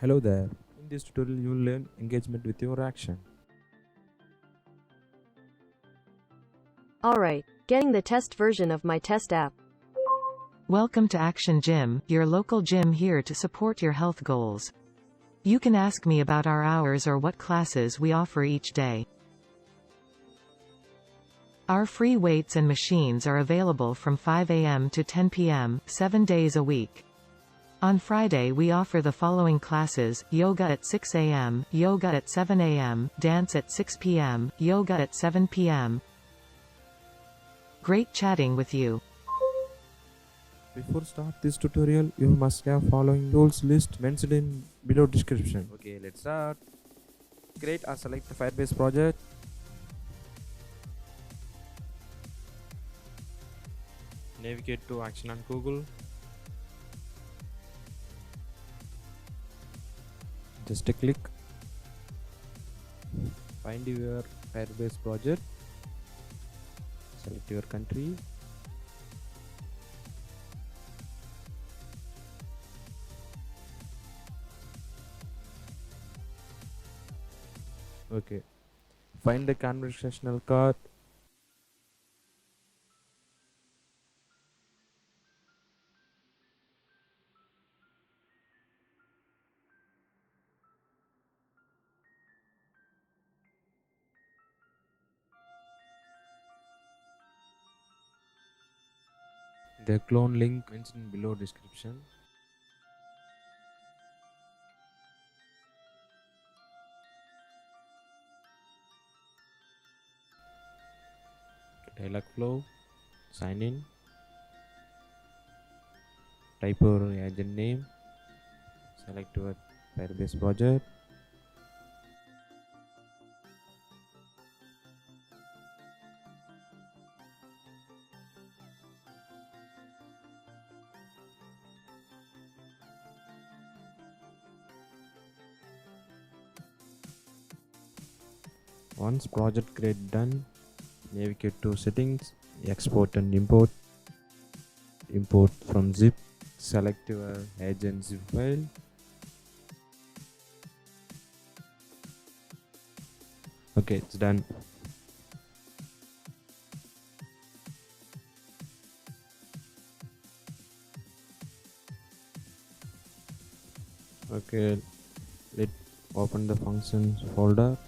Hello there. In this tutorial you will learn engagement with your action. Alright, getting the test version of my test app. Welcome to Action Gym, your local gym here to support your health goals. You can ask me about our hours or what classes we offer each day. Our free weights and machines are available from 5 a.m. to 10 p.m., 7 days a week. On Friday we offer the following classes: yoga at 6 a.m., yoga at 7 a.m., dance at 6 p.m., yoga at 7 p.m. Great chatting with you. Before start this tutorial, you must have following tools list mentioned in below description. Okay, let's start. Create or select the Firebase project. Navigate to Action on Google. Just a click. Find your Firebase project. Select your country. Okay. Find the conversational card. The clone link mentioned below description. Dialogflow. Sign in. Type your agent name. Select your Firebase project. Once project create done, navigate to settings, export and import. Import from zip. Select your agent zip file. Okay, it's done. Okay, let's open the functions folder.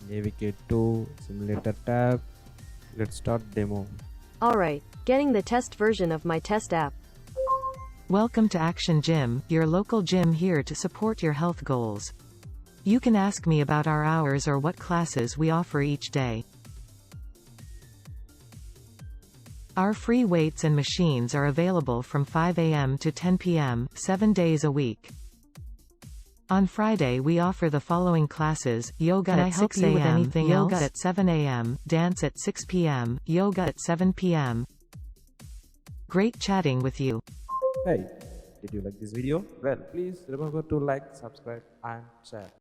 Navigate to simulator tab. Let's start demo. Alright, getting the test version of my test app. Welcome to Action Gym, your local gym here to support your health goals. You can ask me about our hours or what classes we offer each day. Our free weights and machines are available from 5 a.m. to 10 p.m., 7 days a week. On Friday we offer the following classes: yoga at 6 a.m., yoga at 7 a.m., dance at 6 p.m., yoga at 7 p.m. Great chatting with you. Hey, did you like this video? Well, please remember to like, subscribe and share.